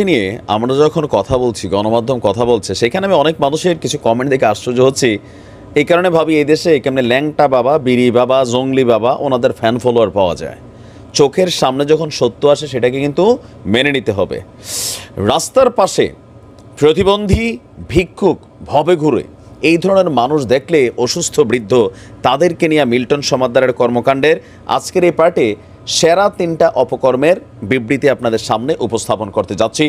নিয়ে আমরা যখন কথা বলছি, গণমাধ্যম কথা বলছে, সেখানে আমি অনেক মানুষের কিছু কমেন্ট দেখে আশ্চর্য হচ্ছি। এই কারণে ভাবি এই দেশে কেমনে ল্যাংটা বাবা, বিড়ি বাবা, জঙ্গলি বাবা ওনাদের ফ্যান ফলোয়ার পাওয়া যায়। চোখের সামনে যখন সত্য আসে সেটাকে কিন্তু মেনে নিতে হবে। রাস্তার পাশে প্রতিবন্ধী, ভিক্ষুক, ভবে ঘুরে এই ধরনের মানুষ দেখলে অসুস্থ বৃদ্ধ তাদেরকে নিয়ে মিল্টন সমাদ্দারের কর্মকাণ্ডের আজকের এই পার্টে সেরা 3টা অপকর্মের বিবৃতি আপনাদের সামনে উপস্থাপন করতে যাচ্ছি।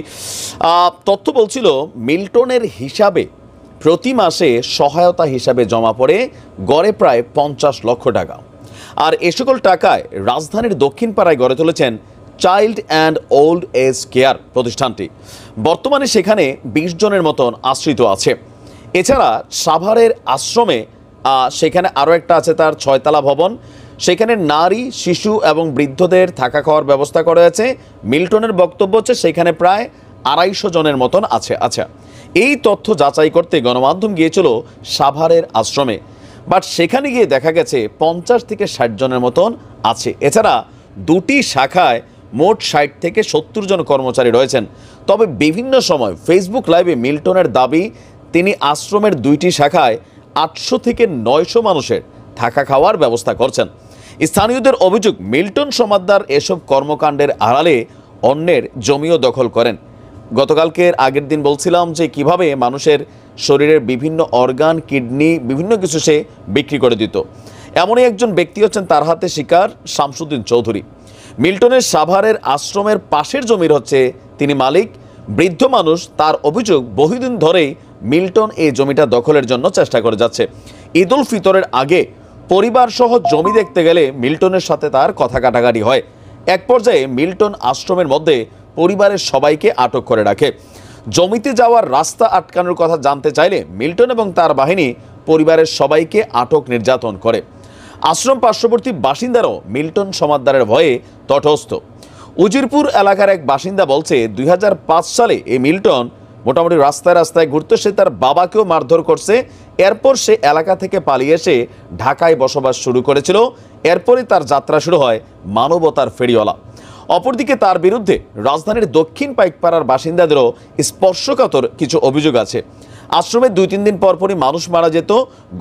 তথ্য বলছিল মিল্টনের হিসাবে প্রতি মাসে সহায়তা হিসাবে জমা পড়ে গড়ে প্রায় 50 লক্ষ টাকা। আর এ সকল টাকায় রাজধানীর দক্ষিণ পাড়ায় গড়ে তুলেছেন child and old age care প্রতিষ্ঠানটি। বর্তমানে সেখানে 20 জনের মতন আশ্রিত আছে। এছাড়া সাভারের আশ্রমে সেখানে আরও একটা আছে তার 6তলা ভবন। সেখানে নারী, শিশু এবং বৃদ্ধদের থাকা খাওয়ার ব্যবস্থা করা আছে। মিল্টনের বক্তব্য হচ্ছে সেখানে প্রায় 250 জনের মতন আছে। আচ্ছা, এই তথ্য যাচাই করতে গণমাধ্যম গিয়েছিল সাভারের আশ্রমে, বাট সেখানে গিয়ে দেখা গেছে 50 থেকে 60 জনের মতন আছে। এছাড়া 2টি শাখায় মোট 60 থেকে 70 জন কর্মচারী রয়েছেন। তবে বিভিন্ন সময় ফেসবুক লাইভে মিল্টনের দাবি তিনি আশ্রমের 2টি শাখায় 800 থেকে 900 মানুষের থাকা খাওয়ার ব্যবস্থা করছেন। স্থানীয়দের অভিযোগ মিল্টন সমাদ্দার এসব কর্মকাণ্ডের আড়ালে অন্যের জমিও দখল করেন। গতকালকের আগের দিন বলছিলাম যে কিভাবে মানুষের শরীরের বিভিন্ন অর্গান, কিডনি, বিভিন্ন কিছু সে বিক্রি করে দিত। এমনই একজন ব্যক্তি হচ্ছেন, তার হাতে শিকার শামসুদ্দিন চৌধুরী। মিল্টনের সাভারের আশ্রমের পাশের জমির হচ্ছে তিনি মালিক। বৃদ্ধ মানুষ, তার অভিযোগ বহুদিন ধরেই মিল্টন এই জমিটা দখলের জন্য চেষ্টা করে যাচ্ছে। ঈদ উল ফিতরের আগে পরিবার সহ জমি দেখতে গেলে মিল্টনের সাথে তার কথা কাটাকাটি হয়। এক পর্যায়ে মিল্টন আশ্রমের মধ্যে পরিবারের সবাইকে আটক করে রাখে। জমিতে যাওয়ার রাস্তা আটকানোর কথা জানতে চাইলে মিল্টন এবং তার বাহিনী পরিবারের সবাইকে আটক, নির্যাতন করে। আশ্রম পার্শ্ববর্তী বাসিন্দারাও মিল্টন সমাদ্দারের ভয়ে তটস্থ। উজিরপুর এলাকার এক বাসিন্দা বলছে 2005 সালে এই মিল্টন মোটামুটি রাস্তায় রাস্তায় ঘুরত। সে তার বাবাকেও মারধর করছে। এরপর সে এলাকা থেকে পালিয়ে এসে ঢাকায় বসবাস শুরু করেছিল। এরপরই তার যাত্রা শুরু হয় মানবতার ফেরিওয়ালা। অপরদিকে তার বিরুদ্ধে রাজধানীর দক্ষিণ পাইকপাড়ার বাসিন্দাদেরও স্পর্শকাতর কিছু অভিযোগ আছে। আশ্রমে 2-3 দিন পরপরই মানুষ মারা যেত।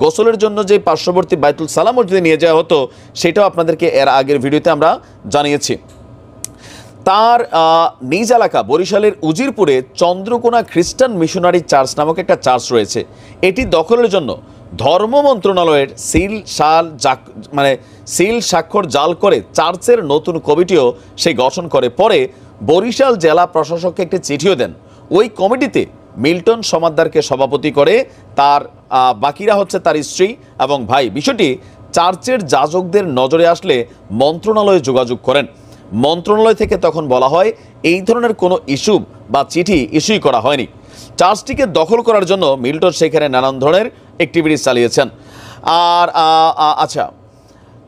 গোসলের জন্য যে পার্শ্ববর্তী বাইতুল সালাম মসজিদে নিয়ে যাওয়া হতো সেটাও আপনাদেরকে এর আগের ভিডিওতে আমরা জানিয়েছি। তার নিজ এলাকা বরিশালের উজিরপুরে চন্দ্রকোনা খ্রিস্টান মিশনারি চার্চ নামক একটা চার্চ রয়েছে। এটি দখলের জন্য ধর্ম মন্ত্রণালয়ের সিল স্বাক্ষর জাল করে চার্চের নতুন কমিটিও সে গঠন করে। পরে বরিশাল জেলা প্রশাসককে একটি চিঠিও দেন। ওই কমিটিতে মিল্টন সমাদ্দারকে সভাপতি করে। তার বাকিরা হচ্ছে তার স্ত্রী এবং ভাই। বিষয়টি চার্চের যাজকদের নজরে আসলে মন্ত্রণালয়ে যোগাযোগ করেন। মন্ত্রণালয় থেকে তখন বলা হয় এই ধরনের কোনো ইস্যু বা চিঠি ইস্যুই করা হয়নি। চার্চটিকে দখল করার জন্য মিল্টন সেখানে নানান ধরনের অ্যাক্টিভিটিস চালিয়েছেন। আর আচ্ছা,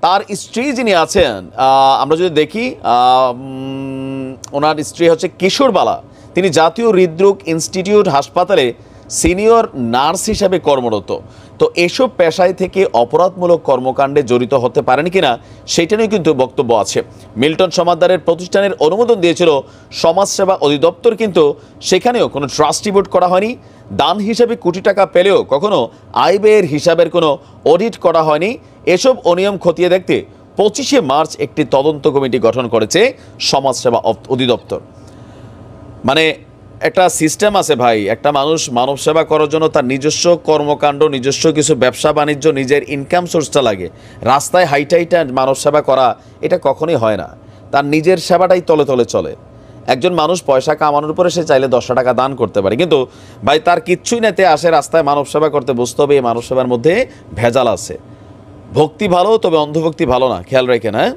তার স্ত্রী যিনি আছেন, আমরা যদি দেখি ওনার স্ত্রী হচ্ছে কিশোর বালা। তিনি জাতীয় হৃদরোগ ইনস্টিটিউট হাসপাতালে সিনিয়র নার্স হিসেবে কর্মরত। তো এসব পেশায় থেকে অপরাধমূলক কর্মকাণ্ডে জড়িত হতে পারেন কিনা সেটা নিয়ে কিন্তু বক্তব্য আছে। মিল্টন সমাদ্দারের প্রতিষ্ঠানের অনুমোদন দিয়েছিল সমাজসেবা অধিদপ্তর, কিন্তু সেখানেও কোনো ট্রাস্টি বোর্ড করা হয়নি। দান হিসেবে কোটি টাকা পেলেও কখনো আয় ব্যয়ের হিসাবের কোনো অডিট করা হয়নি। এসব অনিয়ম খতিয়ে দেখতে 25শে মার্চ একটি তদন্ত কমিটি গঠন করেছে সমাজসেবা অধিদপ্তর। মানে একটা সিস্টেম আছে ভাই। একটা মানুষ মানব সেবা করার জন্য তার নিজস্ব কর্মকাণ্ড, নিজস্ব কিছু ব্যবসা বাণিজ্য, নিজের ইনকাম সোর্সটা লাগে। রাস্তায় হাইটা মানব সেবা করা এটা কখনোই হয় না। তার নিজের সেবাটাই তলে তলে চলে। একজন মানুষ পয়সা কামানোর পরে সে চাইলে 10 টাকা দান করতে পারে, কিন্তু ভাই তার কিচ্ছুই নাতে আসে রাস্তায় মানব সেবা করতে। বুঝতে হবে এই মানব সেবার মধ্যে ভেজাল আছে। ভক্তি ভালো, তবে অন্ধভক্তি ভালো না, খেয়াল রেখেন। হ্যাঁ।